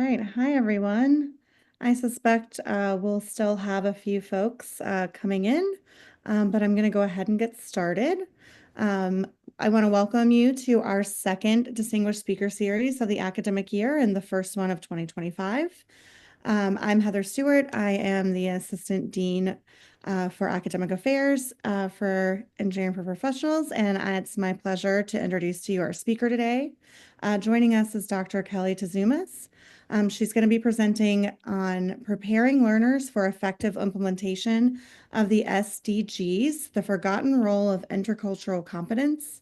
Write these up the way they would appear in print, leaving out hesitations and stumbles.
right. Hi, everyone. I suspect we'll still have a few folks coming in, but I'm going to go ahead and get started. Um, I want to welcome you to our second Distinguished Speaker Series of the academic year and the first one of 2025. I'm Heather Stewart. I am the Assistant Dean for Academic Affairs for Engineering for Professionals, and it's my pleasure to introduce to you our speaker today. Joining us is Dr. Kelly Tzoumis. She's going to be presenting on preparing learners for effective implementation of the SDGs, the forgotten role of intercultural competence.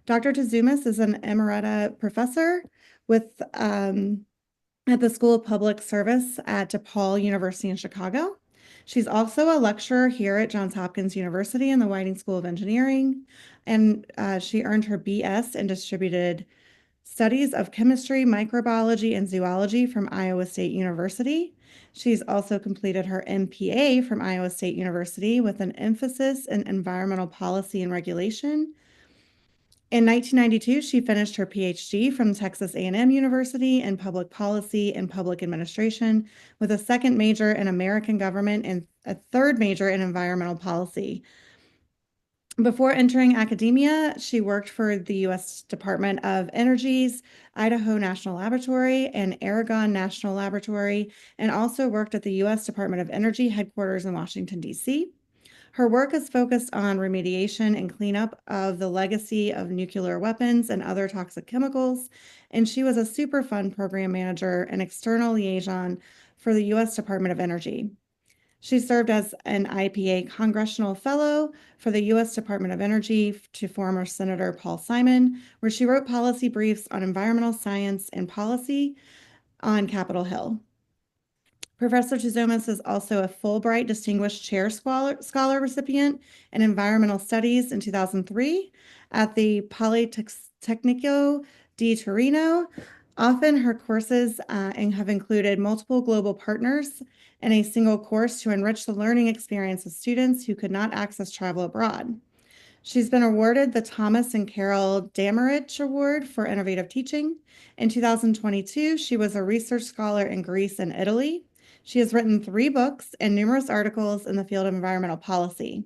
Dr. Tzoumis is an emerita professor with at the School of Public Service at DePaul University in Chicago. She's also a lecturer here at Johns Hopkins University in the Whiting School of Engineering, and she earned her BS in Distributed Studies of Chemistry, Microbiology, and Zoology from Iowa State University. She's also completed her MPA from Iowa State University with an emphasis in environmental policy and regulation. In 1992, she finished her PhD from Texas A&M University in public policy and public administration with a second major in American government and a third major in environmental policy. Before entering academia, she worked for the U.S. Department of Energy's Idaho National Laboratory and Aragon National Laboratory, and also worked at the U.S. Department of Energy headquarters in Washington, D.C. Her work is focused on remediation and cleanup of the legacy of nuclear weapons and other toxic chemicals, and she was a Superfund program manager and external liaison for the U.S. Department of Energy. She served as an IPA Congressional Fellow for the U.S. Department of Energy to former Senator Paul Simon, where she wrote policy briefs on environmental science and policy on Capitol Hill. Professor Tzoumis is also a Fulbright Distinguished Chair Scholar recipient in Environmental Studies in 2003 at the Politecnico di Torino. Often her courses have included multiple global partners in a single course to enrich the learning experience of students who could not access travel abroad. She's been awarded the Thomas and Carol Damerich Award for Innovative Teaching. In 2022, she was a research scholar in Greece and Italy. She has written 3 books and numerous articles in the field of environmental policy.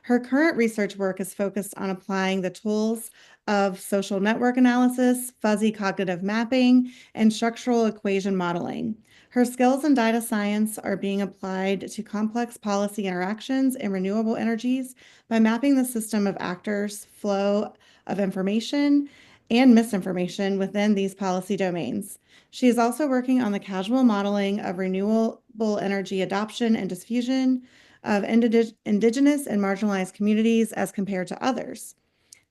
Her current research work is focused on applying the tools of social network analysis, fuzzy cognitive mapping, and structural equation modeling. Her skills in data science are being applied to complex policy interactions in renewable energies by mapping the system of actors, flow of information, and misinformation within these policy domains. She is also working on the causal modeling of renewable energy adoption and diffusion of indigenous and marginalized communities as compared to others.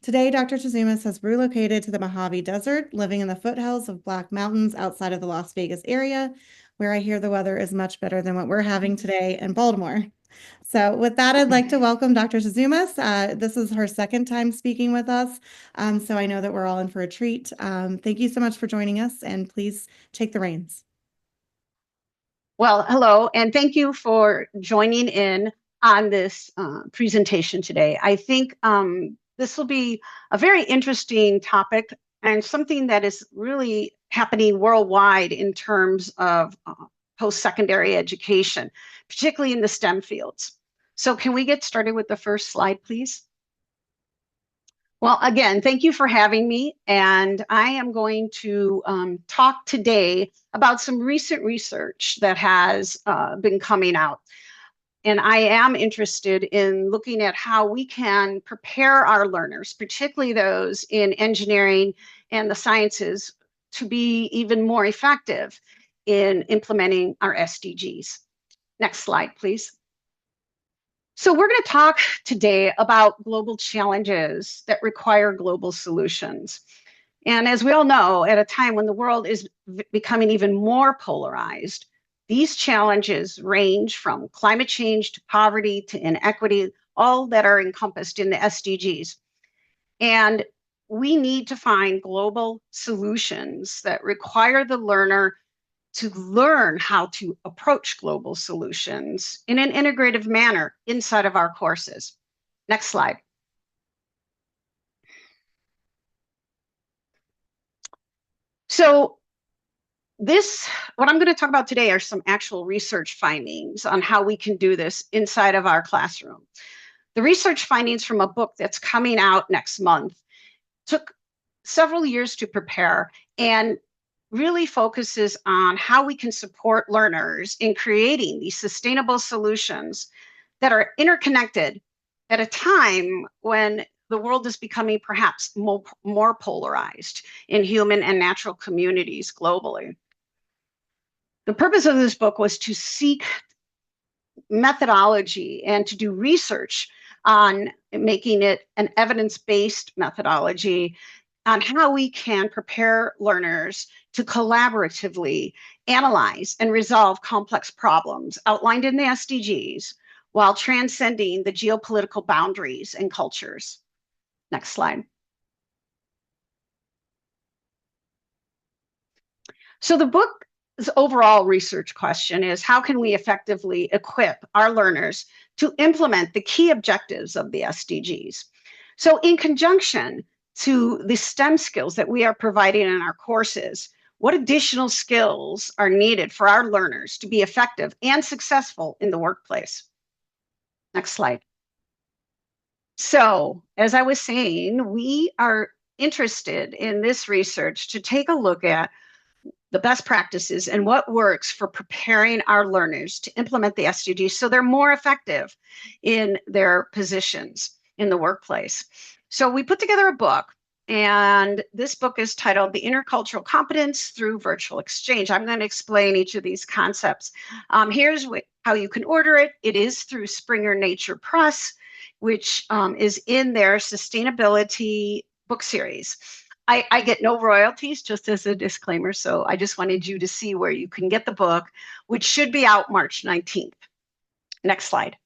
Today, Dr. Tzoumis has relocated to the Mojave Desert, living in the foothills of Black Mountains outside of the Las Vegas area, where I hear the weather is much better than what we're having today in Baltimore. So with that, I'd like to welcome Dr. Tzoumis. This is her second time speaking with us, so I know that we're all in for a treat. Thank you so much for joining us, and please take the reins. Well, hello, and thank you for joining in on this presentation today. I think this will be a very interesting topic and something that is really happening worldwide in terms of post-secondary education, particularly in the STEM fields. So can we get started with the first slide, please? Well, again, thank you for having me. And I am going to talk today about some recent research that has been coming out. And I am interested in looking at how we can prepare our learners, particularly those in engineering and the sciences, to be even more effective in implementing our SDGs. Next slide, please. So we're going to talk today about global challenges that require global solutions. And as we all know, at a time when the world is becoming even more polarized, these challenges range from climate change to poverty to inequity, all that are encompassed in the SDGs. And we need to find global solutions that require the learner to learn how to approach global solutions in an integrative manner inside of our courses. Next slide. So what I'm going to talk about today are some actual research findings on how we can do this inside of our classroom. The research findings from a book that's coming out next month took several years to prepare and really focuses on how we can support learners in creating these sustainable solutions that are interconnected at a time when the world is becoming perhaps more polarized in human and natural communities globally. The purpose of this book was to seek methodology and to do research on making it an evidence-based methodology on how we can prepare learners to collaboratively analyze and resolve complex problems outlined in the SDGs while transcending the geopolitical boundaries and cultures. Next slide. So the book's overall research question is, how can we effectively equip our learners to implement the key objectives of the SDGs? So in conjunction to the STEM skills that we are providing in our courses, what additional skills are needed for our learners to be effective and successful in the workplace? Next slide. So, as I was saying, we are interested in this research to take a look at the best practices and what works for preparing our learners to implement the SDGs so they're more effective in their positions in the workplace. So we put together a book, and this book is titled The Intercultural Competence Through Virtual Exchange. I'm going to explain each of these concepts. Here's how you can order it. It is through Springer Nature Press, which is in their sustainability book series. I get no royalties, just as a disclaimer. So I just wanted you to see where you can get the book, which should be out March 19th. Next slide.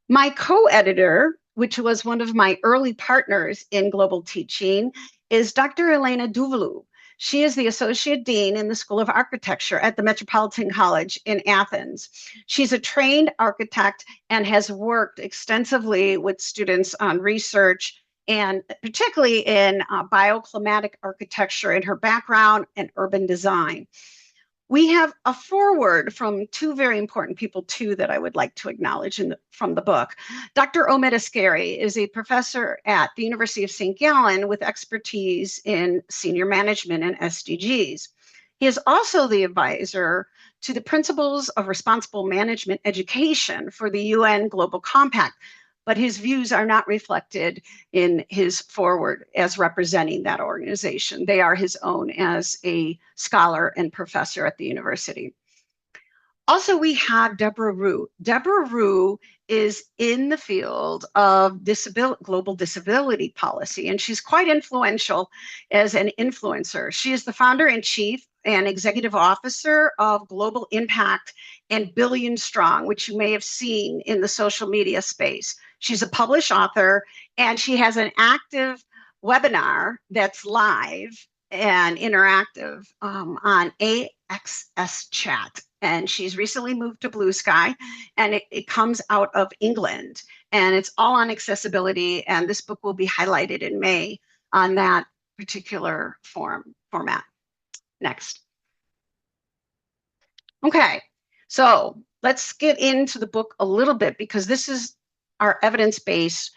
My co-editor, which was one of my early partners in global teaching, is Dr. Elena Duvalu. She is the Associate Dean in the School of Architecture at the Metropolitan College in Athens. She's a trained architect and has worked extensively with students on research, and particularly in bioclimatic architecture in her background and urban design. We have a foreword from two very important people, too, that I would like to acknowledge from the book. Dr. Omid Asghari is a professor at the University of St. Gallen with expertise in senior management and SDGs. He is also the advisor to the Principles of Responsible Management Education for the UN Global Compact, but his views are not reflected in his foreword as representing that organization. They are his own as a scholar and professor at the university. Also, we have Deborah Rue. Deborah Rue is in the field of global disability policy, and she's quite influential as an influencer. She is the founder and chief and executive officer of Global Impact and Billion Strong, which you may have seen in the social media space. She's a published author, and she has an active webinar that's live and interactive on AXS Chat. And she's recently moved to Blue Sky, and it comes out of England. And it's all on accessibility, and this book will be highlighted in May on that particular format. Next. Okay, so let's get into the book a little bit, because this is our evidence-based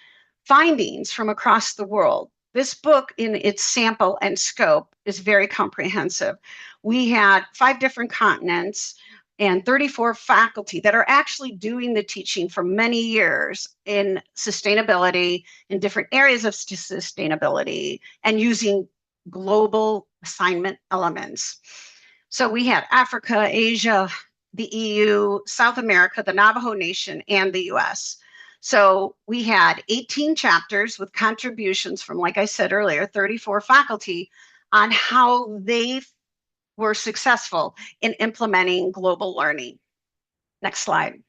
findings from across the world. This book, in its sample and scope, is very comprehensive. We had 5 different continents and 34 faculty that are actually doing the teaching for many years in sustainability, in different areas of sustainability, and using global assignment elements. So we had Africa, Asia, the EU, South America, the Navajo Nation, and the US. So we had 18 chapters with contributions from, like I said earlier, 34 faculty on how they were successful in implementing global learning. Next slide.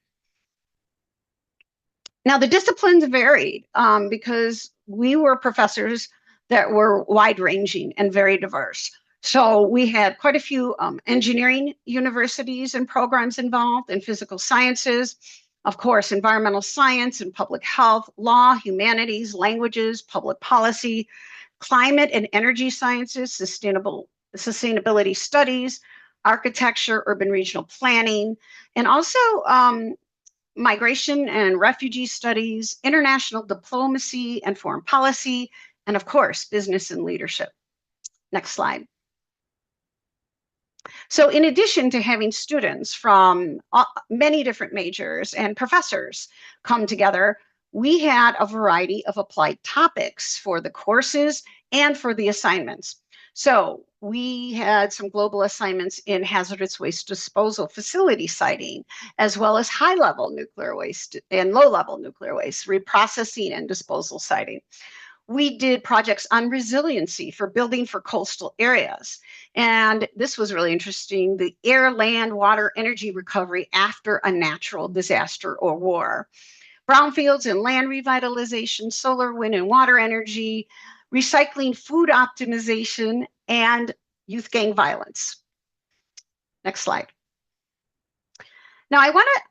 Now, the disciplines varied because we were professors that were wide-ranging and very diverse. So we had quite a few engineering universities and programs involved in physical sciences, of course, environmental science and public health, law, humanities, languages, public policy, climate and energy sciences, sustainability studies, architecture, urban regional planning, and also migration and refugee studies, international diplomacy and foreign policy, and of course, business and leadership. Next slide. So in addition to having students from many different majors and professors come together, we had a variety of applied topics for the courses and for the assignments. So we had some global assignments in hazardous waste disposal facility siting, as well as high-level nuclear waste and low-level nuclear waste, reprocessing and disposal siting. We did projects on resiliency for building for coastal areas. And this was really interesting, the air, land, water, energy recovery after a natural disaster or war. Brownfields and land revitalization, solar, wind, and water energy, recycling, food optimization, and youth gang violence. Next slide. Now I want to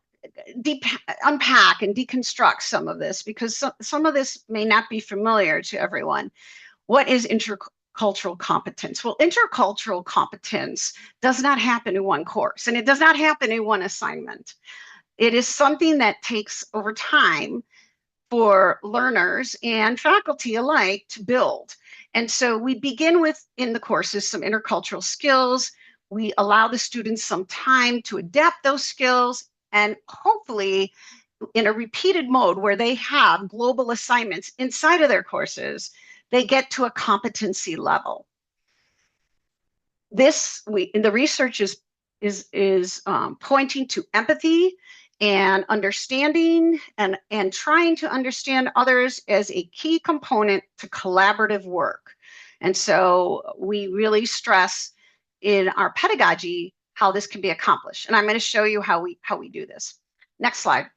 unpack and deconstruct some of this because some of this may not be familiar to everyone. What is intercultural competence? Well, intercultural competence does not happen in one course, and it does not happen in one assignment. It is something that takes over time for learners and faculty alike to build. And so we begin with, in the courses, some intercultural skills. We allow the students some time to adapt those skills, and hopefully in a repeated mode where they have global assignments inside of their courses, they get to a competency level. The research is pointing to empathy and understanding and trying to understand others as a key component to collaborative work. And so we really stress in our pedagogy how this can be accomplished. And I'm going to show you how we do this. Next slide.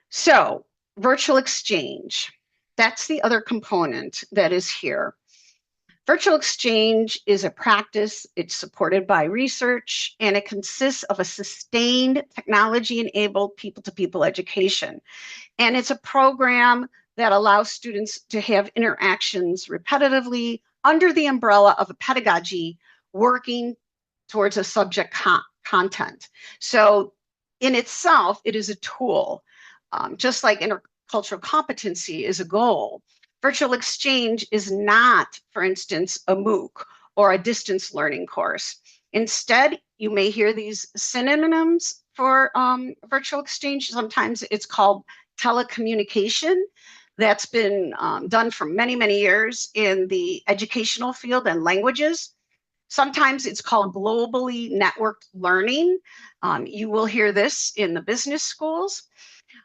So virtual exchange, that's the other component that is here. Virtual exchange is a practice, it's supported by research, and it consists of a sustained technology-enabled people-to-people education. And it's a program that allows students to have interactions repetitively under the umbrella of a pedagogy working towards a subject content. So in itself, it is a tool, just like intercultural competency is a goal. Virtual exchange is not, for instance, a MOOC or a distance learning course. Instead, you may hear these synonyms for virtual exchange. Sometimes it's called telecommunication. That's been done for many, many years in the educational field and languages. Sometimes it's called globally networked learning. You will hear this in the business schools.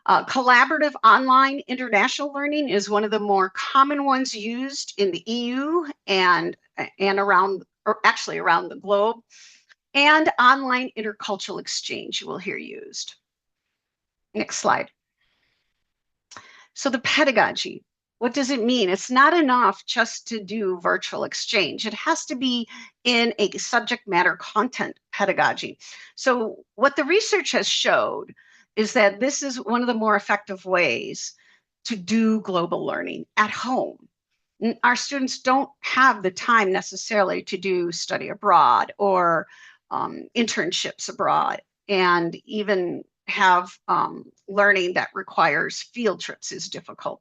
Collaborative online international learning is one of the more common ones used in the EU and around, or actually around the globe. And online intercultural exchange you will hear used. Next slide. So the pedagogy, what does it mean? It's not enough just to do virtual exchange. It has to be in a subject matter content pedagogy. So what the research has showed is that this is one of the more effective ways to do global learning at home. Our students don't have the time necessarily to do study abroad or internships abroad, and even have learning that requires field trips is difficult.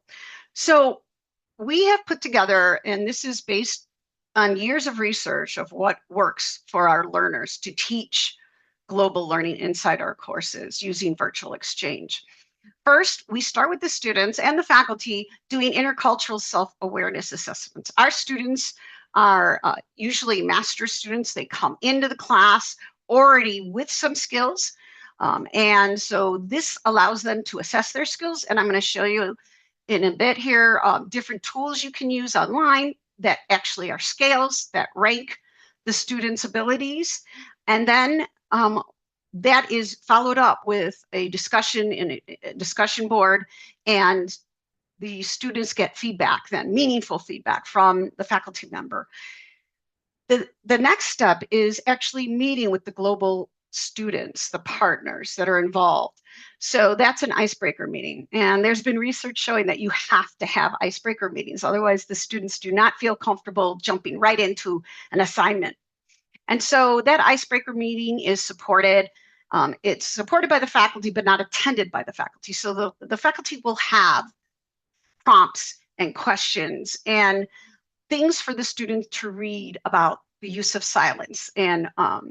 So we have put together, and this is based on years of research of what works for our learners to teach global learning inside our courses using virtual exchange. First, we start with the students and the faculty doing intercultural self-awareness assessments. Our students are usually master's students. They come into the class already with some skills. And so this allows them to assess their skills. And I'm going to show you in a bit here different tools you can use online that actually are scales that rank the students' abilities. And then that is followed up with a discussion in a discussion board, and the students get feedback then, meaningful feedback from the faculty member. The next step is actually meeting with the global students, the partners that are involved. So that's an icebreaker meeting. And there's been research showing that you have to have icebreaker meetings. Otherwise, the students do not feel comfortable jumping right into an assignment. And so that icebreaker meeting is supported. It's supported by the faculty, but not attended by the faculty. So the faculty will have prompts and questions and things for the students to read about the use of silence and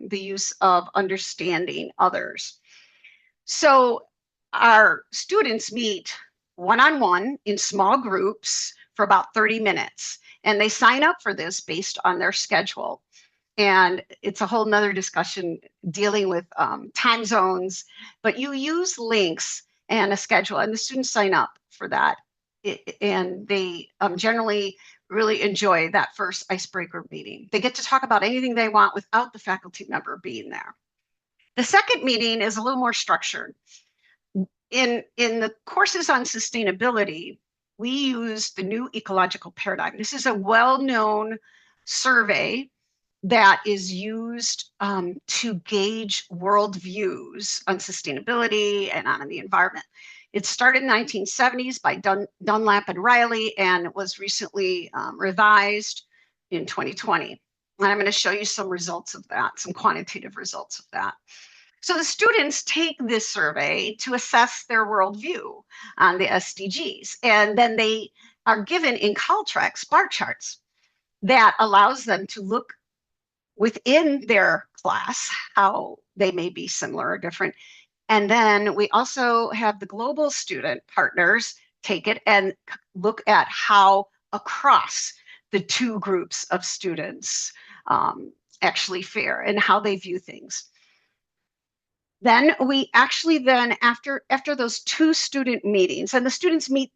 the use of understanding others. So our students meet one-on-one in small groups for about 30 minutes, and they sign up for this based on their schedule. And it's a whole nother discussion dealing with time zones, but you use links and a schedule, and the students sign up for that. And they generally really enjoy that first icebreaker meeting. They get to talk about anything they want without the faculty member being there. The second meeting is a little more structured. In the courses on sustainability, we use the new ecological paradigm. This is a well-known survey that is used to gauge worldviews on sustainability and on the environment. It started in the 1970s by Dunlap and Riley, and it was recently revised in 2020. And I'm going to show you some results of that, some quantitative results of that. So the students take this survey to assess their worldview on the SDGs, and then they are given in Caltracs bar charts that allows them to look within their class how they may be similar or different. And then we also have the global student partners take it and look at how across the two groups of students actually fare and how they view things. Then we actually after those two student meetings, and the students meet,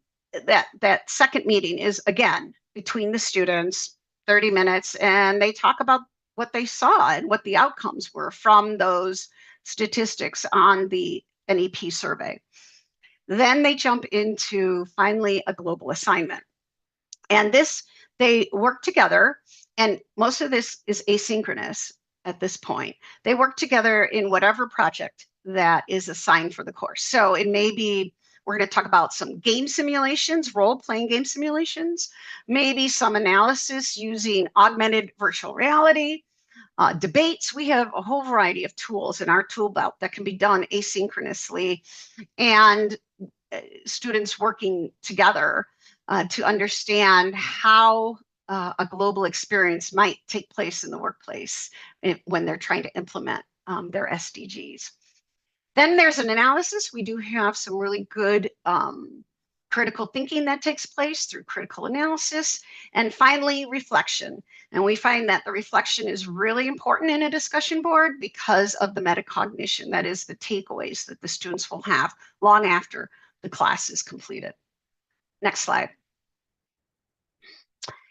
that second meeting is again between the students, 30 minutes, and they talk about what they saw and what the outcomes were from those statistics on the NEP survey. Then they jump into finally a global assignment. And this, they work together, and most of this is asynchronous at this point. They work together in whatever project that is assigned for the course. So it may be, we're going to talk about some game simulations, role-playing game simulations, maybe some analysis using augmented virtual reality, debates. We have a whole variety of tools in our tool belt that can be done asynchronously, and students working together to understand how a global experience might take place in the workplace when they're trying to implement their SDGs. Then there's an analysis. We do have some really good critical thinking that takes place through critical analysis. And finally, reflection. And we find that the reflection is really important in a discussion board because of the metacognition, that is the takeaways that the students will have long after the class is completed. Next slide.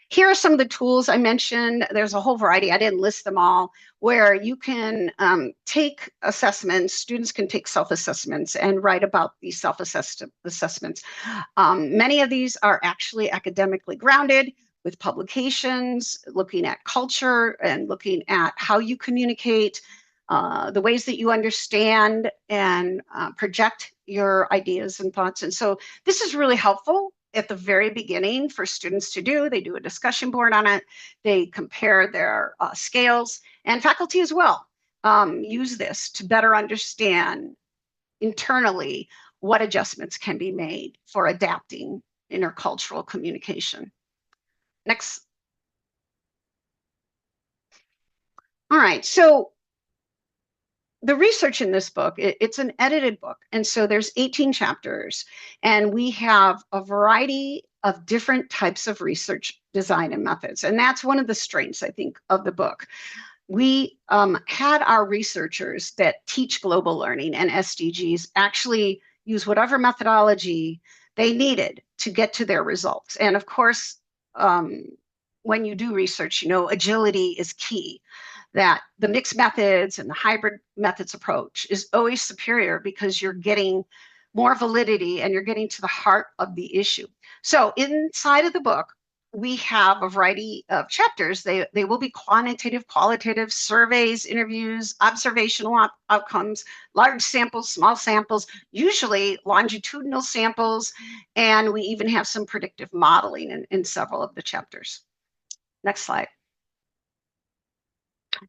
Here are some of the tools I mentioned. There's a whole variety. I didn't list them all, where you can take assessments. Students can take self-assessments and write about these self-assessments. Many of these are actually academically grounded with publications, looking at culture and looking at how you communicate, the ways that you understand and project your ideas and thoughts. And so this is really helpful at the very beginning for students to do. They do a discussion board on it. They compare their scales, and faculty as well use this to better understand internally what adjustments can be made for adapting intercultural communication. Next. All right, so the research in this book, it's an edited book. And so there's 18 chapters, and we have a variety of different types of research design and methods. And that's one of the strengths, I think, of the book. We had our researchers that teach global learning and SDGs actually use whatever methodology they needed to get to their results. And of course, when you do research, you know, agility is key. That the mixed methods and the hybrid methods approach is always superior because you're getting more validity and you're getting to the heart of the issue. So inside of the book, we have a variety of chapters. They will be quantitative, qualitative, surveys, interviews, observational outcomes, large samples, small samples, usually longitudinal samples, and we even have some predictive modeling in several of the chapters. Next slide.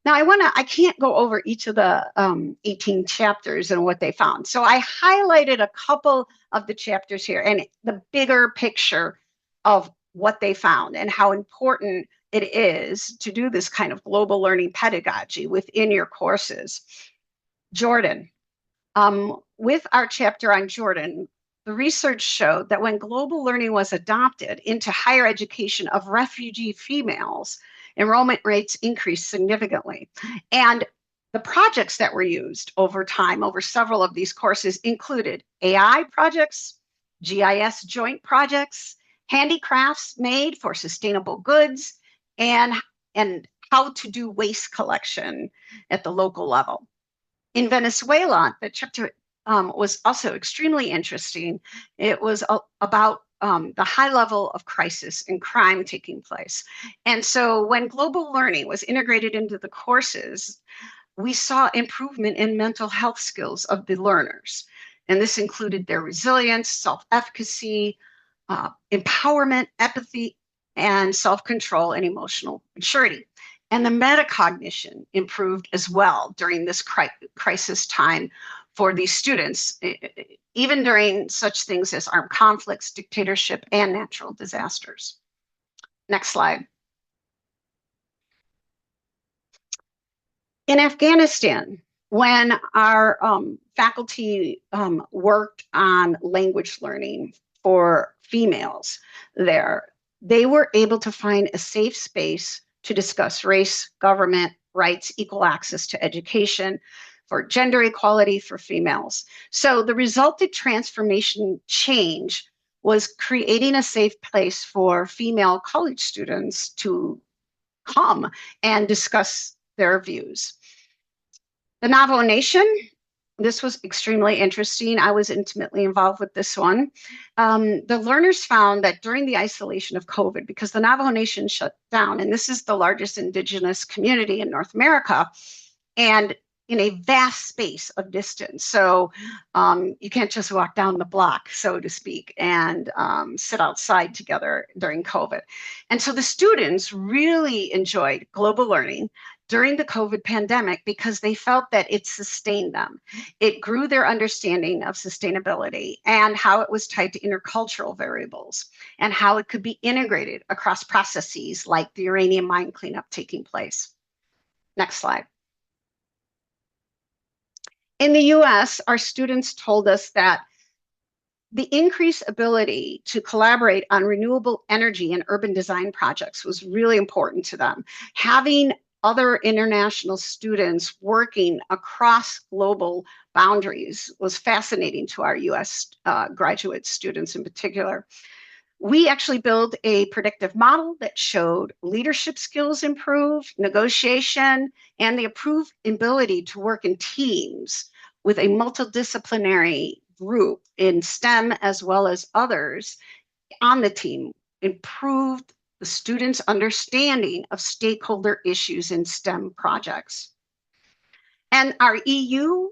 Now I can't go over each of the 18 chapters and what they found. So I highlighted a couple of the chapters here and the bigger picture of what they found and how important it is to do this kind of global learning pedagogy within your courses. Jordan. With our chapter on Jordan, the research showed that when global learning was adopted into higher education of refugee females, enrollment rates increased significantly. And the projects that were used over time, over several of these courses, included AI projects, GIS joint projects, handicrafts made for sustainable goods, and how to do waste collection at the local level. In Venezuela, the chapter was also extremely interesting. It was about the high level of crisis and crime taking place. And so when global learning was integrated into the courses, we saw improvement in mental health skills of the learners. And this included their resilience, self-efficacy, empowerment, empathy, and self-control and emotional maturity. And the metacognition improved as well during this crisis time for these students, even during such things as armed conflicts, dictatorship, and natural disasters. Next slide. In Afghanistan, when our faculty worked on language learning for females there, they were able to find a safe space to discuss race, government, rights, equal access to education, for gender equality for females. So the resulted transformation change was creating a safe place for female college students to come and discuss their views. The Navajo Nation, this was extremely interesting. I was intimately involved with this one. The learners found that during the isolation of COVID, because the Navajo Nation shut down, and this is the largest indigenous community in North America, and in a vast space of distance. So you can't just walk down the block, so to speak, and sit outside together during COVID. And so the students really enjoyed global learning during the COVID pandemic because they felt that it sustained them. It grew their understanding of sustainability and how it was tied to intercultural variables and how it could be integrated across processes like the uranium mine cleanup taking place. Next slide. In the US, our students told us that the increased ability to collaborate on renewable energy and urban design projects was really important to them. Having other international students working across global boundaries was fascinating to our US graduate students in particular. We actually built a predictive model that showed leadership skills improve, negotiation, and the improved ability to work in teams with a multidisciplinary group in STEM as well as others on the team, improved the students' understanding of stakeholder issues in STEM projects. And our EU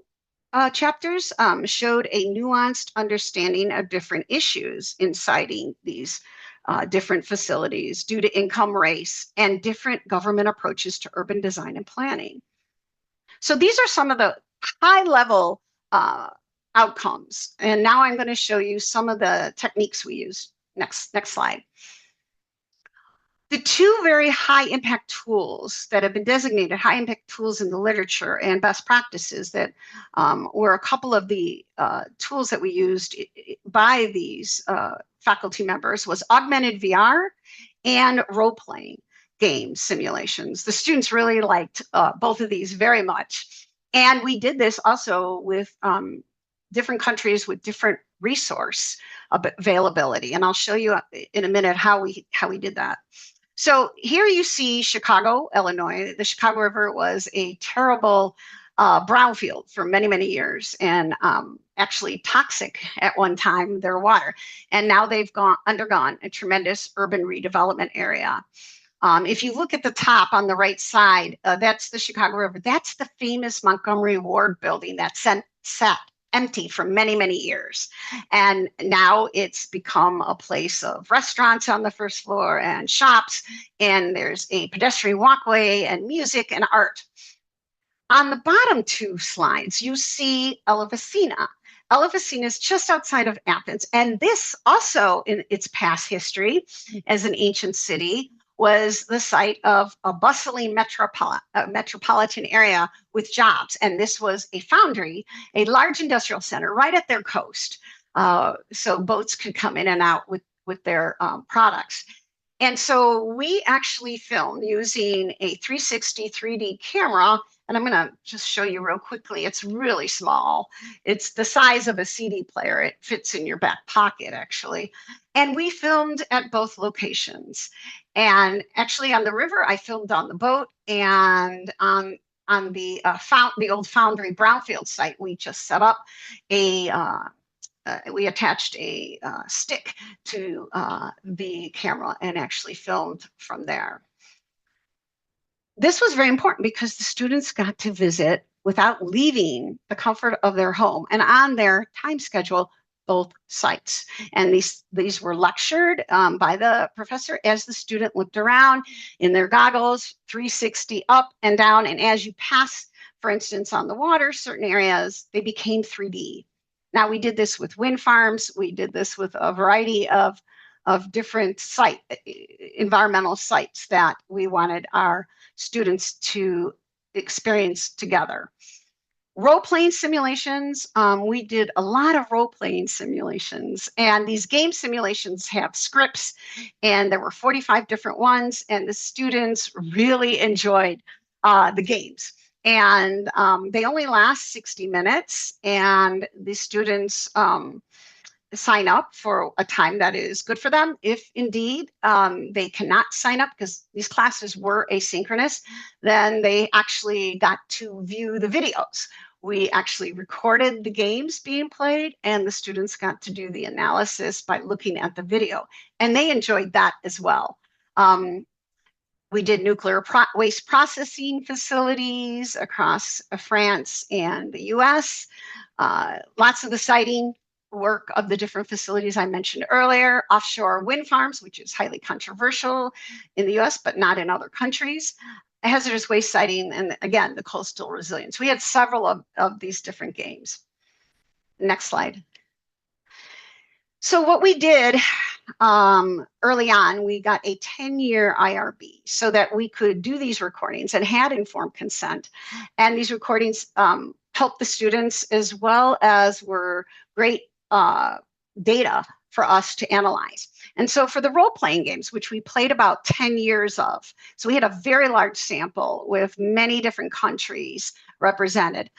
chapters showed a nuanced understanding of different issues inciting these different facilities due to income, race, and different government approaches to urban design and planning. So these are some of the high-level outcomes. And now I'm going to show you some of the techniques we use. Next slide. The two very high impact tools that have been designated high impact tools in the literature and best practices that were a couple of the tools that we used by these faculty members was augmented VR and role-playing game simulations. The students really liked both of these very much. And we did this also with different countries with different resource availability. And I'll show you in a minute how we did that. So here you see Chicago, Illinois. The Chicago River was a terrible brownfield for many, many years. And actually toxic at one time, their water. And now they've undergone a tremendous urban redevelopment area. If you look at the top on the right side, that's the Chicago River. That's the famous Montgomery Ward building that sat empty for many, many years. And now it's become a place of restaurants on the first floor and shops, and there's a pedestrian walkway and music and art. On the bottom two slides, you see Elevacina. Elevacina is just outside of Athens, and this also, in its past history as an ancient city, was the site of a bustling metropolitan area with jobs. And this was a foundry, a large industrial center right at their coast. So boats could come in and out with their products. And so we actually filmed using a 360 3D camera. And I'm going to just show you real quickly. It's really small. It's the size of a CD player. It fits in your back pocket, actually. And we filmed at both locations. And actually on the river, I filmed on the boat, and on the old Foundry Brownfield site, we just set up we attached a stick to the camera and actually filmed from there. This was very important because the students got to visit without leaving the comfort of their home and on their time schedule both sites. And these were lectured by the professor as the student looked around in their goggles, 360 up and down. And as you pass, for instance, on the water, certain areas, they became 3D. Now, we did this with wind farms. We did this with a variety of different environmental sites that we wanted our students to experience together. Role-playing simulations, we did a lot of role-playing simulations, and these game simulations have scripts, and there were 45 different ones, and the students really enjoyed the games. And they only last 60 minutes, and the students sign up for a time that is good for them. If indeed they cannot sign up because these classes were asynchronous, then they actually got to view the videos. We actually recorded the games being played, and the students got to do the analysis by looking at the video, and they enjoyed that as well. We did nuclear waste processing facilities across France and the US. Lots of the siting work of the different facilities I mentioned earlier, offshore wind farms, which is highly controversial in the US, but not in other countries, hazardous waste siting, and again, the coastal resilience. We had several of these different games. Next slide. So what we did early on, we got a 10-year IRB so that we could do these recordings and had informed consent. And these recordings helped the students as well as were great data for us to analyze. And so for the role-playing games, which we played about 10 years of, so we had a very large sample with many different countries represented.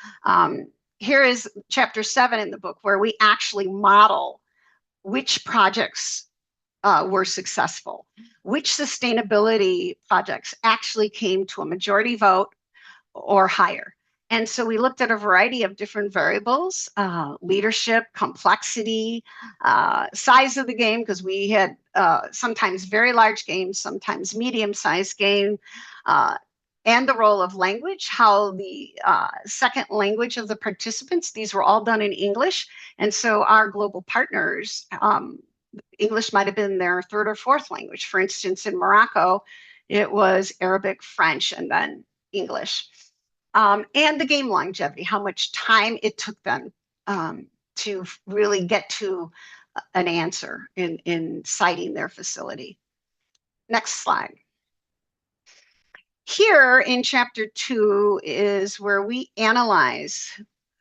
Here is chapter 7 in the book where we actually model which projects were successful, which sustainability projects actually came to a majority vote or higher. And so we looked at a variety of different variables, leadership, complexity, size of the game, because we had sometimes very large games, sometimes medium-sized game, and the role of language, how the second language of the participants, these were all done in English. And so our global partners, English might have been their third or fourth language. For instance, in Morocco, it was Arabic, French, and then English. And the game longevity, how much time it took them to really get to an answer in citing their facility. Next slide. Here in chapter 2 is where we analyze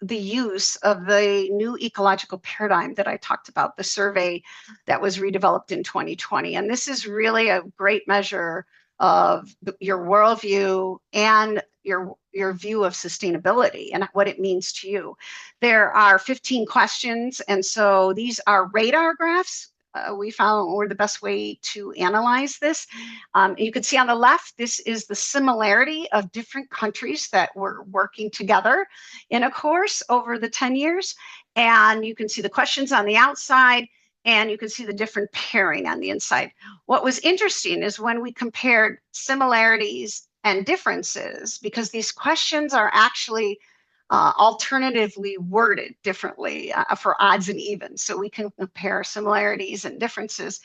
the use of the new ecological paradigm that I talked about, the survey that was redeveloped in 2020. And this is really a great measure of your worldview and your view of sustainability and what it means to you. There are 15 questions, and so these are radar graphs. We found were the best way to analyze this. You can see on the left, this is the similarity of different countries that were working together in a course over the 10 years. And you can see the questions on the outside, and you can see the different pairing on the inside. What was interesting is when we compared similarities and differences, because these questions are actually alternatively worded differently for odds and evens. So we can compare similarities and differences.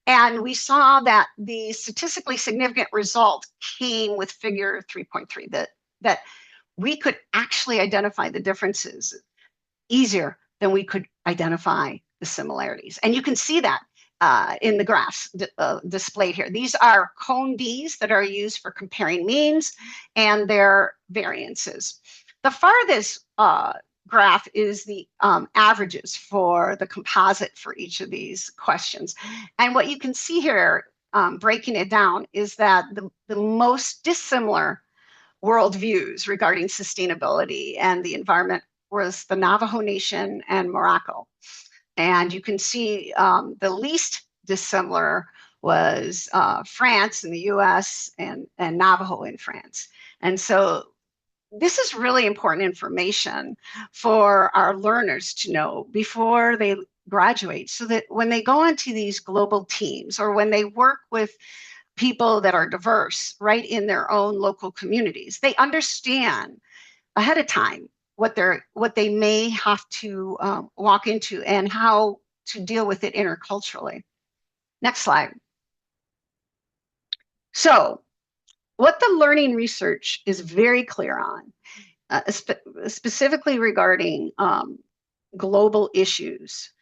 And we saw that the statistically significant result came with figure 3.3, that we could actually identify the differences easier than we could identify the similarities. And you can see that in the graphs displayed here. These are cone Ds that are used for comparing means and their variances. The farthest graph is the averages for the composite for each of these questions. And what you can see here, breaking it down, is that the most dissimilar worldviews regarding sustainability and the environment was the Navajo Nation and Morocco. And you can see the least dissimilar was France in the US and Navajo in France. And so this is really important information for our learners to know before they graduate, so that when they go into these global teams or when they work with people that are diverse right in their own local communities, they understand ahead of time what they may have to walk into and how to deal with it interculturally. Next slide. So what the learning research is very clear on, specifically regarding global issues,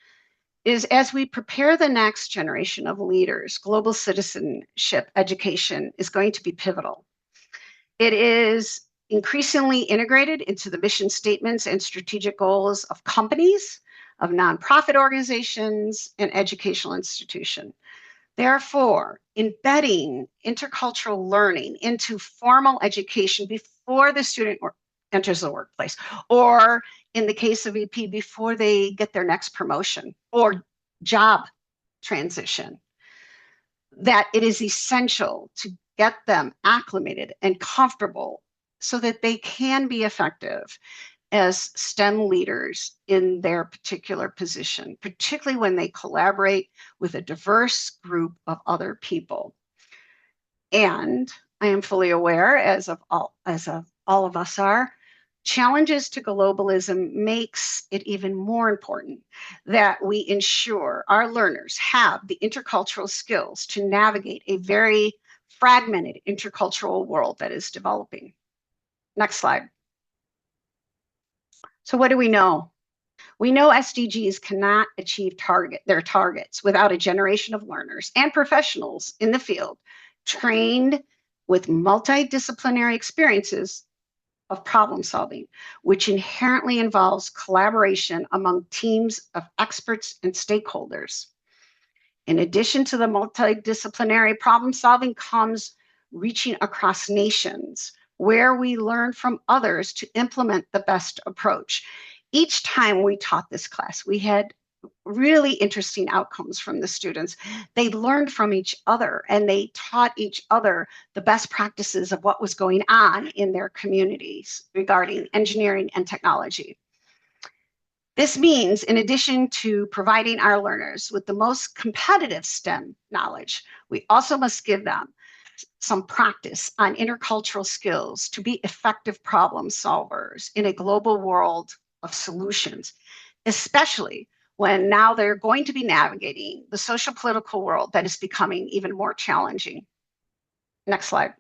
is as we prepare the next generation of leaders, global citizenship education is going to be pivotal. It is increasingly integrated into the mission statements and strategic goals of companies, of nonprofit organizations, and educational institutions. Therefore, embedding intercultural learning into formal education before the student enters the workplace, or in the case of EP, before they get their next promotion or job transition, that it is essential to get them acclimated and comfortable so that they can be effective as STEM leaders in their particular position, particularly when they collaborate with a diverse group of other people. And I am fully aware, as of all of us are, challenges to globalism makes it even more important that we ensure our learners have the intercultural skills to navigate a very fragmented intercultural world that is developing. Next slide. So what do we know? We know SDGs cannot achieve their targets without a generation of learners and professionals in the field trained with multidisciplinary experiences of problem solving, which inherently involves collaboration among teams of experts and stakeholders. In addition to the multidisciplinary problem solving comes reaching across nations, where we learn from others to implement the best approach. Each time we taught this class, we had really interesting outcomes from the students. They learned from each other and they taught each other the best practices of what was going on in their communities regarding engineering and technology. This means, in addition to providing our learners with the most competitive STEM knowledge, we also must give them some practice on intercultural skills to be effective problem solvers in a global world of solutions, especially when now they're going to be navigating the social political world that is becoming even more challenging. Next slide.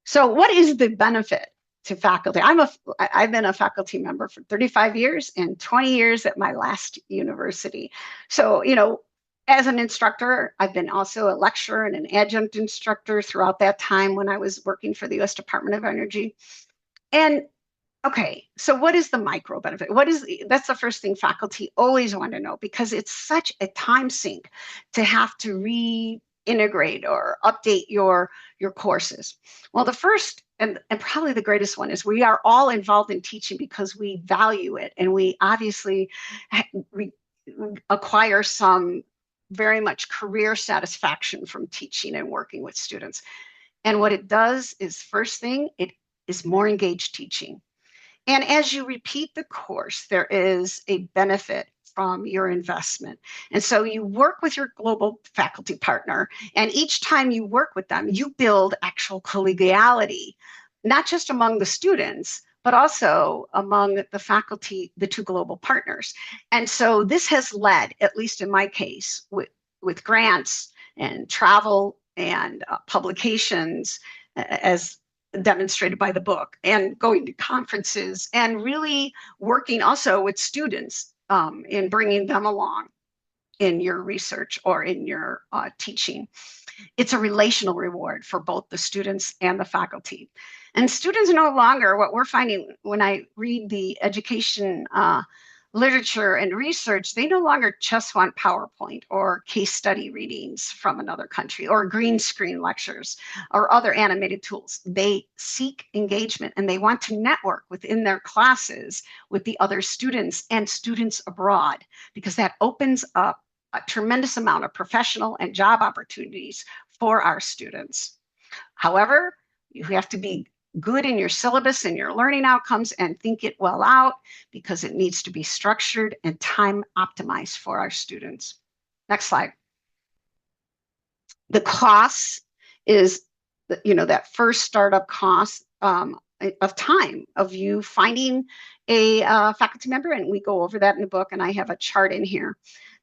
So what is the benefit to faculty? I've been a faculty member for 35 years and 20 years at my last university. So, as an instructor, I've been also a lecturer and an adjunct instructor throughout that time when I was working for the US Department of Energy. And okay, so what is the micro benefit? That's the first thing faculty always want to know, because it's such a time sink to have to reintegrate or update your courses. Well, the first and probably the greatest one is we are all involved in teaching because we value it, and we obviously acquire some very much career satisfaction from teaching and working with students. And what it does is, first thing, it is more engaged teaching. And as you repeat the course, there is a benefit from your investment. And so you work with your global faculty partner, and each time you work with them, you build actual collegiality, not just among the students, but also among the faculty, the two global partners. And so this has led, at least in my case, with grants and travel and publications, as demonstrated by the book, and going to conferences, and really working also with students in bringing them along in your research or in your teaching. It's a relational reward for both the students and the faculty. And students no longer, what we're finding when I read the education literature and research, they no longer just want PowerPoint or case study readings from another country or green screen lectures or other animated tools. They seek engagement, and they want to network within their classes with the other students and students abroad, because that opens up a tremendous amount of professional and job opportunities for our students. However, you have to be good in your syllabus and your learning outcomes and think it well out, because it needs to be structured and time optimized for our students. Next slide. The cost is, that first startup cost of time of you finding a faculty member, and we go over that in the book, and I have a chart in here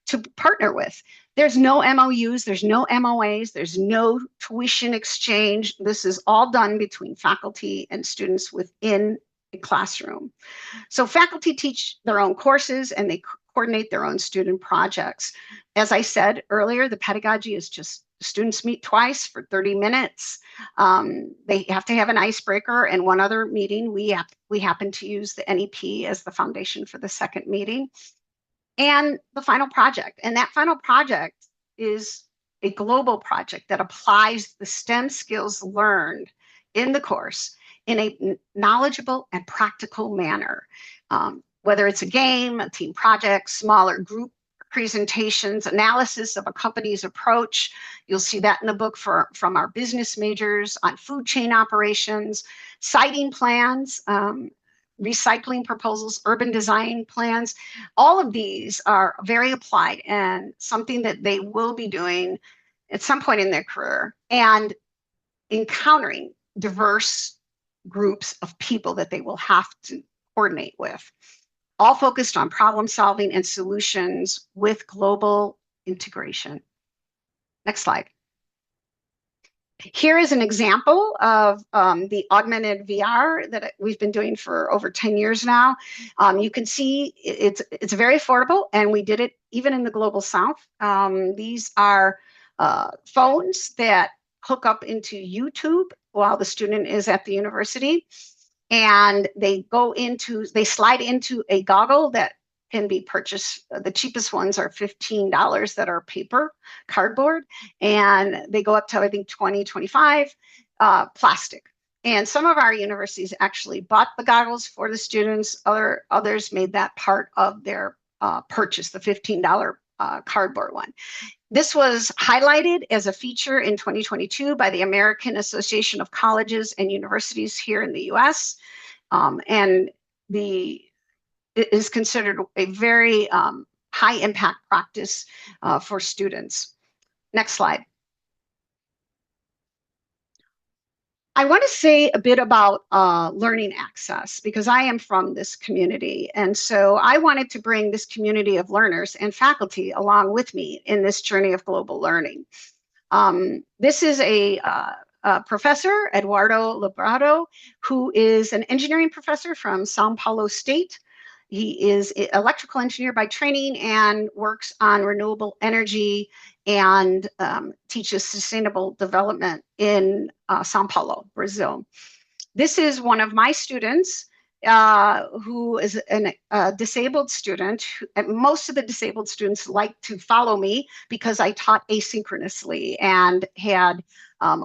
to partner with. There's no MOUs, there's no MOAs, there's no tuition exchange. This is all done between faculty and students within a classroom. So faculty teach their own courses, and they coordinate their own student projects. As I said earlier, the pedagogy is just students meet twice for 30 minutes. They have to have an icebreaker and one other meeting. We happen to use the NEP as the foundation for the second meeting. And the final project. And that final project is a global project that applies the STEM skills learned in the course in a knowledgeable and practical manner. Whether it's a game, a team project, smaller group presentations, analysis of a company's approach. You'll see that in the book from our business majors on food chain operations, siting plans, recycling proposals, urban design plans. All of these are very applied and something that they will be doing at some point in their career, and encountering diverse groups of people that they will have to coordinate with, all focused on problem solving and solutions with global integration. Next slide. Here is an example of the augmented VR that we've been doing for over 10 years now. You can see it's very affordable, and we did it even in the global south. These are phones that hook up into YouTube while the student is at the university, and they slide into a goggle that can be purchased. The cheapest ones are $15 that are paper, cardboard, and they go up to, I think, 20, 25, plastic. And some of our universities actually bought the goggles for the students. Others made that part of their purchase, the $15 cardboard one. This was highlighted as a feature in 2022 by the American Association of Colleges and Universities here in the US. And it is considered a very high impact practice for students. Next slide. I want to say a bit about learning access, because I am from this community. And so I wanted to bring this community of learners and faculty along with me in this journey of global learning. This is a professor, Eduardo Labrado, who is an engineering professor from Sao Paulo State. He is an electrical engineer by training and works on renewable energy and teaches sustainable development in Sao Paulo, Brazil. This is one of my students who is a disabled student. Most of the disabled students like to follow me because I taught asynchronously and had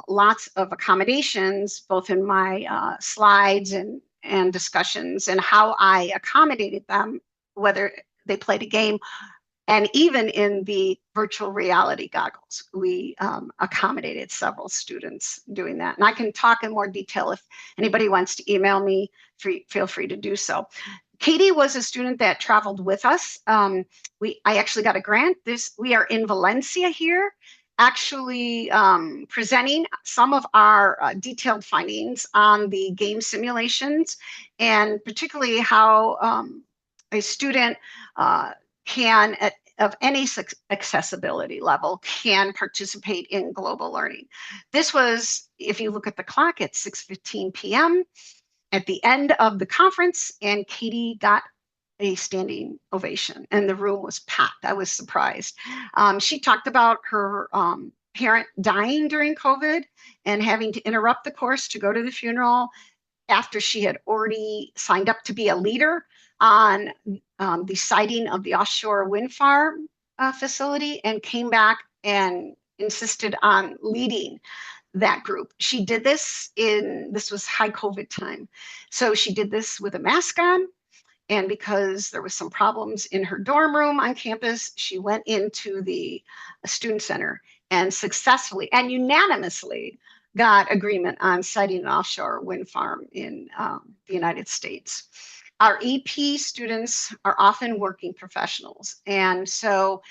lots of accommodations, both in my slides and discussions, and how I accommodated them, whether they played a game And even in the virtual reality goggles, we accommodated several students doing that. And I can talk in more detail if anybody wants to email me, feel free to do so. Katie was a student that traveled with us. I actually got a grant. We are in Valencia here, actually presenting some of our detailed findings on the game simulations, and particularly how a student can, of any accessibility level, can participate in global learning. This was, if you look at the clock, at 6:15 p.m. at the end of the conference, and Katie got a standing ovation, and the room was packed. I was surprised. She talked about her parent dying during COVID and having to interrupt the course to go to the funeral after she had already signed up to be a leader on the siting of the offshore wind farm facility, and came back and insisted on leading that group. She did this was high COVID time. So she did this with a mask on. And because there was some problems in her dorm room on campus, she went into the student center and successfully and unanimously got agreement on siting an offshore wind farm in the United States. Our EP students are often working professionals. And so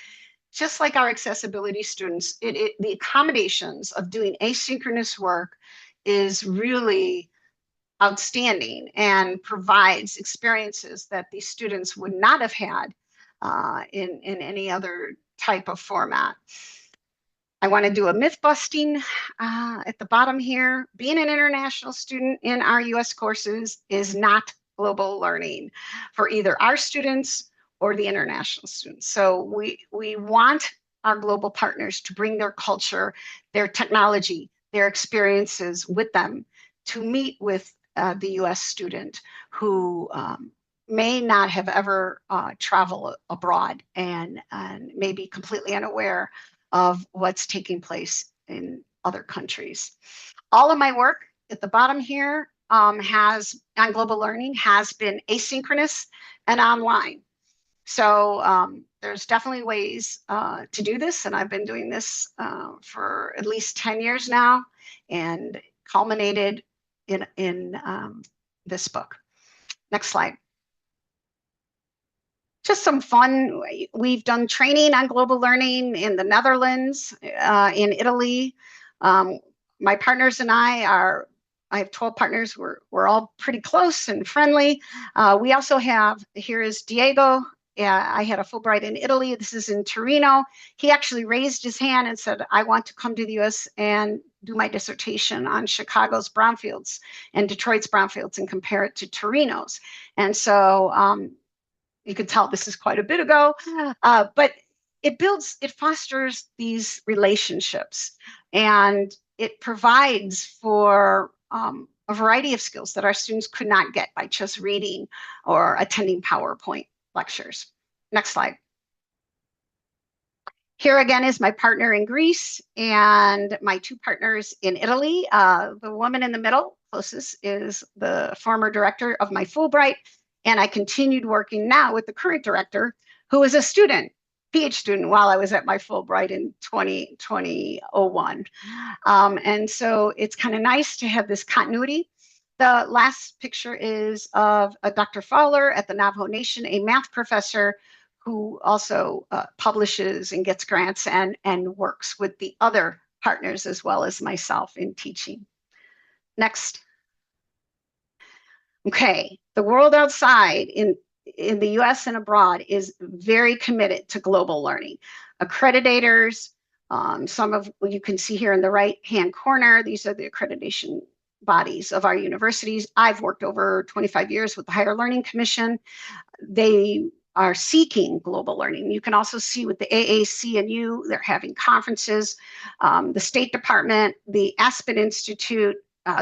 just like our accessibility students, the accommodations of doing asynchronous work is really outstanding and provides experiences that these students would not have had in any other type of format. I want to do a myth busting at the bottom here. Being an international student in our US courses is not global learning for either our students or the international students. So we want our global partners to bring their culture, their technology, their experiences with them to meet with the US student who may not have ever traveled abroad and may be completely unaware of what's taking place in other countries. All of my work at the bottom here has on global learning has been asynchronous and online. So there's definitely ways to do this, and I've been doing this for at least 10 years now, and culminated in this book. Next slide. Just some fun. We've done training on global learning in the Netherlands, in Italy. My partners and I have 12 partners. We're all pretty close and friendly. We also have, here is Diego. I had a Fulbright in Italy. This is in Torino. He actually raised his hand and said, I want to come to the US and do my dissertation on Chicago's brownfields and Detroit's brownfields and compare it to Torino's. And so you could tell this is quite a bit ago, but it fosters these relationships, and it provides for a variety of skills that our students could not get by just reading or attending PowerPoint lectures. Next slide. Here again is my partner in Greece and my two partners in Italy. The woman in the middle, closest, is the former director of my Fulbright. And I continued working now with the current director, who is a student, PhD student, while I was at my Fulbright in 2001. And so it's kind of nice to have this continuity. The last picture is of Dr. Fowler at the Navajo Nation, a math professor who also publishes and gets grants and works with the other partners as well as myself in teaching. Next. Okay, the world outside in the US and abroad is very committed to global learning. Accreditators, some of what you can see here in the right-hand corner, these are the accreditation bodies of our universities. I've worked over 25 years with the Higher Learning Commission. They are seeking global learning. You can also see with the AAC&U, they're having conferences. The State Department, the Aspen Institute,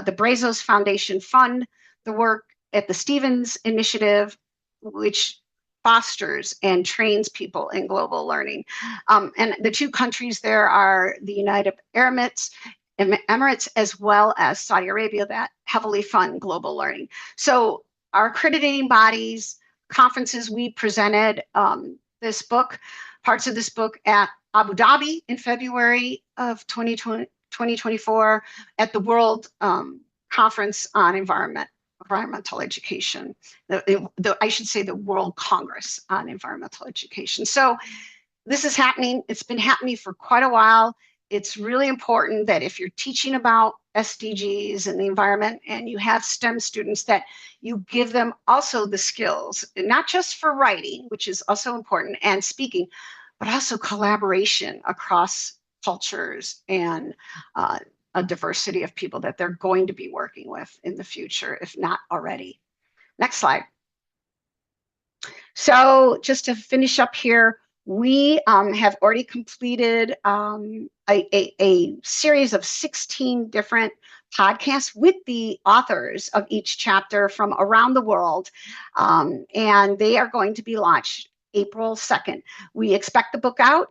the Brazos Foundation fund the work at the Stevens Initiative, which fosters and trains people in global learning. And the two countries there are the United Emirates, as well as Saudi Arabia, that heavily fund global learning. So our accrediting bodies, conferences, we presented this book. parts of this book at Abu Dhabi in February of 2024 at the World Conference on Environmental Education. I should say the World Congress on Environmental Education. So this is happening. It's been happening for quite a while. It's really important that if you're teaching about SDGs and the environment and you have STEM students, that you give them also the skills, not just for writing, which is also important, and speaking, but also collaboration across cultures and a diversity of people that they're going to be working with in the future, if not already. Next slide. So just to finish up here, we have already completed a series of 16 different podcasts with the authors of each chapter from around the world, and they are going to be launched April 2nd. We expect the book out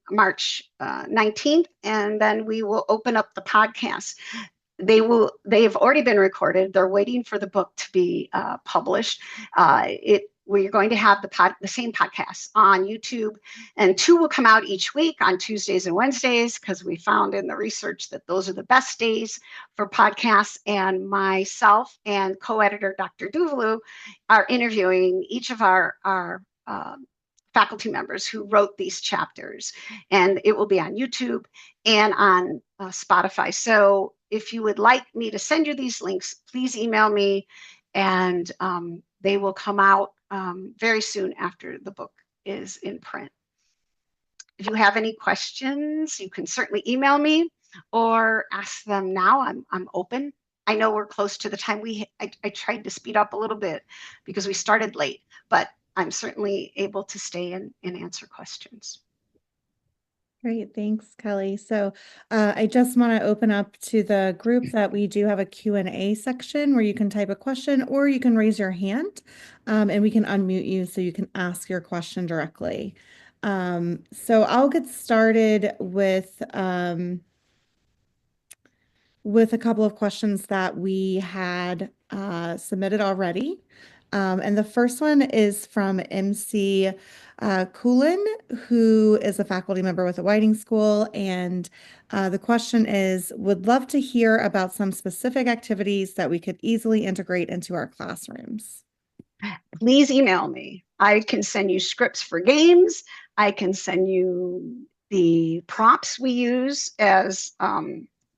March 19th, and then we will open up the podcast. They have already been recorded. They're waiting for the book to be published. We're going to have the same podcasts on YouTube, and 2 will come out each week on Tuesdays and Wednesdays, because we found in the research that those are the best days for podcasts. And myself and co-editor Dr. Duvalu are interviewing each of our faculty members who wrote these chapters, and it will be on YouTube and on Spotify. So if you would like me to send you these links, please email me, and they will come out very soon after the book is in print. If you have any questions, you can certainly email me or ask them now. I'm open. I know we're close to the time. I tried to speed up a little bit because we started late, but I'm certainly able to stay and answer questions. Great, thanks, Kelly. So I just want to open up to the group that we do have a Q&A section where you can type a question or you can raise your hand, and we can unmute you so you can ask your question directly. So I'll get started with a couple of questions that we had submitted already. And the first one is from MC Coolin, who is a faculty member with the Whiting School. And the question is, would love to hear about some specific activities that we could easily integrate into our classrooms. Please email me. I can send you scripts for games. I can send you the prompts we use as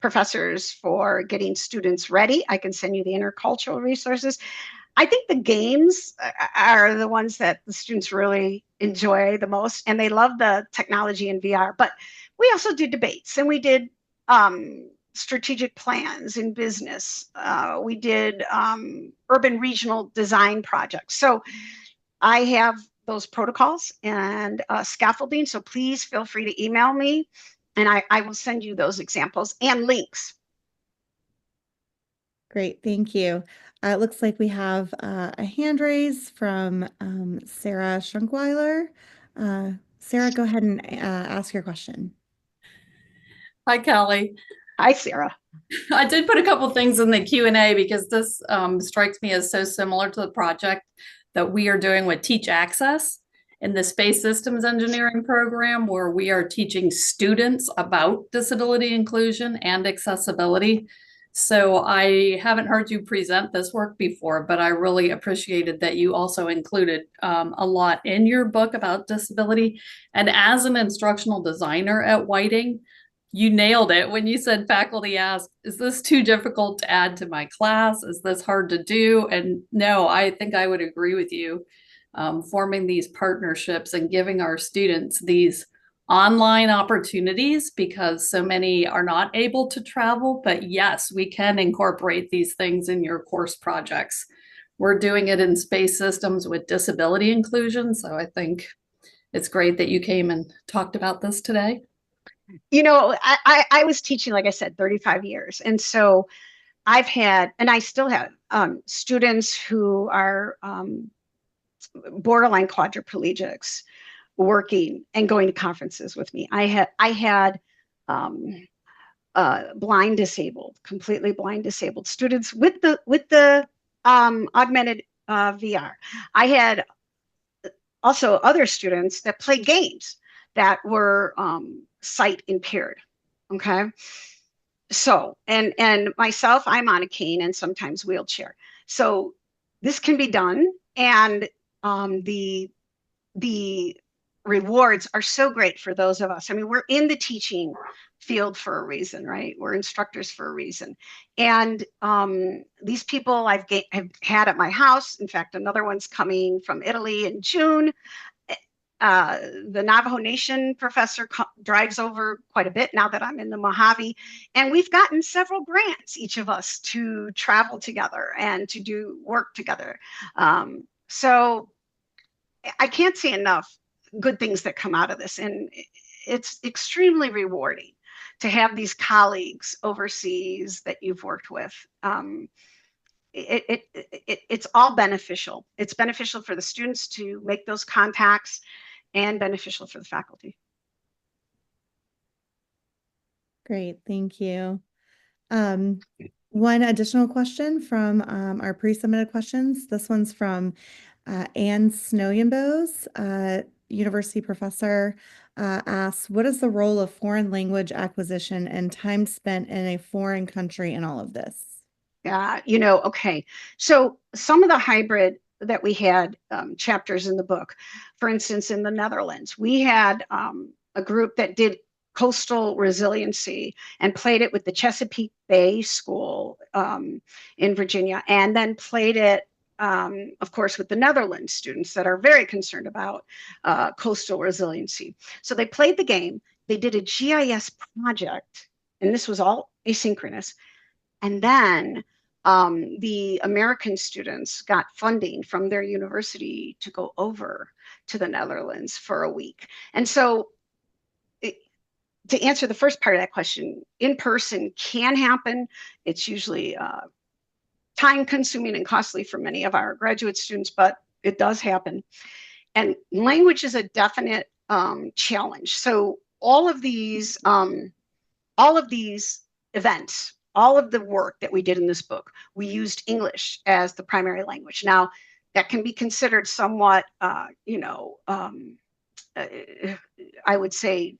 professors for getting students ready. I can send you the intercultural resources. I think the games are the ones that the students really enjoy the most, and they love the technology and VR. But we also did debates, and we did strategic plans in business. We did urban regional design projects. So I have those protocols and scaffolding. So please feel free to email me, and I will send you those examples and links. Great, thank you. It looks like we have a hand raise from Sarah Schunkweiler. Sarah, go ahead and ask your question. Hi, Kelly. Hi, Sarah. I did put a couple things in the Q&A because this strikes me as so similar to the project that we are doing with Teach Access in the Space Systems Engineering program, where we are teaching students about disability inclusion and accessibility. So I haven't heard you present this work before, but I really appreciated that you also included a lot in your book about disability. And as an instructional designer at Whiting, you nailed it when you said faculty asked, is this too difficult to add to my class? Is this hard to do? And no, I think I would agree with you. Forming these partnerships and giving our students these online opportunities, because so many are not able to travel, but yes, we can incorporate these things in your course projects. We're doing it in space systems with disability inclusion. So I think it's great that you came and talked about this today. You know, I was teaching, like I said, 35 years. And so I've had, and I still have students who are borderline quadriplegics working and going to conferences with me. I had blind disabled, completely blind disabled students with the augmented VR. I had also other students that play games that were sight impaired. Okay. So, and myself, I'm on a cane and sometimes wheelchair. So this can be done, and the rewards are so great for those of us. I mean, we're in the teaching field for a reason, right? We're instructors for a reason. And these people have had at my house. In fact, another one's coming from Italy in June. The Navajo Nation professor drives over quite a bit now that I'm in the Mojave. And we've gotten several grants, each of us, to travel together and to do work together. So I can't see enough good things that come out of this. And it's extremely rewarding to have these colleagues overseas that you've worked with. It's all beneficial. It's beneficial for the students to make those contacts and beneficial for the faculty. Great, thank you. One additional question from our pre-submitted questions. This one's from Anne Snowyenbos, university professor, asks, what is the role of foreign language acquisition and time spent in a foreign country in all of this? Okay. So some of the hybrid that we had chapters in the book, for instance, in the Netherlands, we had a group that did coastal resiliency and played it with the Chesapeake Bay School in Virginia, and then played it, of course, with the Netherlands students that are very concerned about coastal resiliency. So they played the game, they did a GIS project, and this was all asynchronous. And then the American students got funding from their university to go over to the Netherlands for a week. And so to answer the first part of that question, in person can happen. It's usually time consuming and costly for many of our graduate students, but it does happen. And language is a definite challenge. So all of these events, all of the work that we did in this book, we used English as the primary language. Now, that can be considered somewhat, I would say,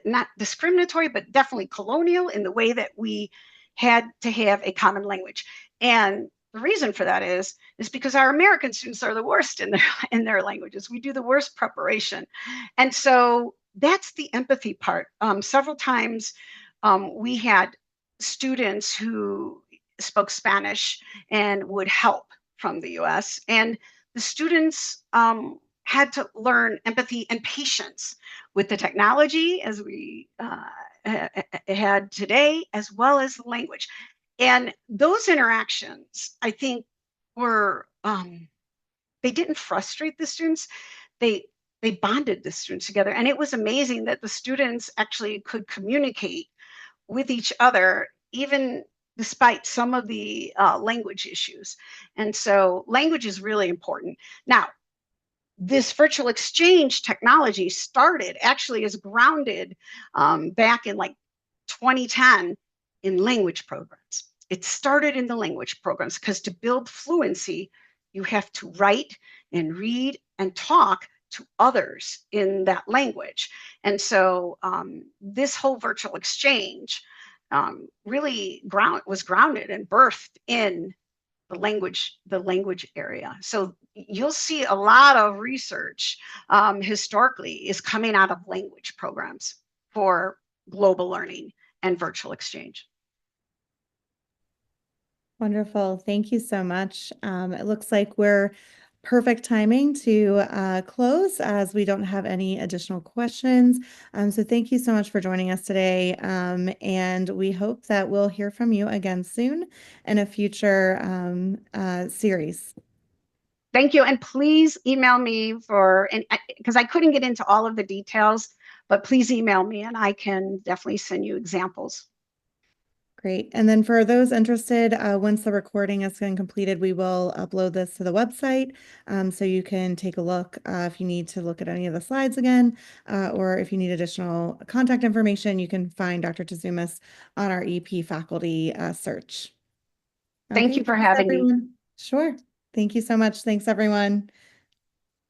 not discriminatory, but definitely colonial in the way that we had to have a common language. And the reason for that is because our American students are the worst in their languages. We do the worst preparation. And so that's the empathy part. Several times we had students who spoke Spanish and would help from the US. And the students had to learn empathy and patience with the technology as we had today, as well as the language. And those interactions, I think, were, they didn't frustrate the students. They bonded the students together. And it was amazing that the students actually could communicate with each other, even despite some of the language issues. And so language is really important. Now, this virtual exchange technology started actually as grounded back in like 2010 in language programs. It started in the language programs because to build fluency, you have to write and read and talk to others in that language. And so this whole virtual exchange really was grounded and birthed in the language area. So you'll see a lot of research historically is coming out of language programs for global learning and virtual exchange. Wonderful. Thank you so much. It looks like we're perfect timing to close as we don't have any additional questions. So thank you so much for joining us today. And we hope that we'll hear from you again soon in a future series. Thank you. And please email me because I couldn't get into all of the details, but please email me and I can definitely send you examples. Great. And then for those interested, once the recording has been completed, we will upload this to the website. So you can take a look if you need to look at any of the slides again, or if you need additional contact information, you can find Dr. Tzoumis on our EP faculty search. Thank you for having me. Sure. Thank you so much. Thanks, everyone.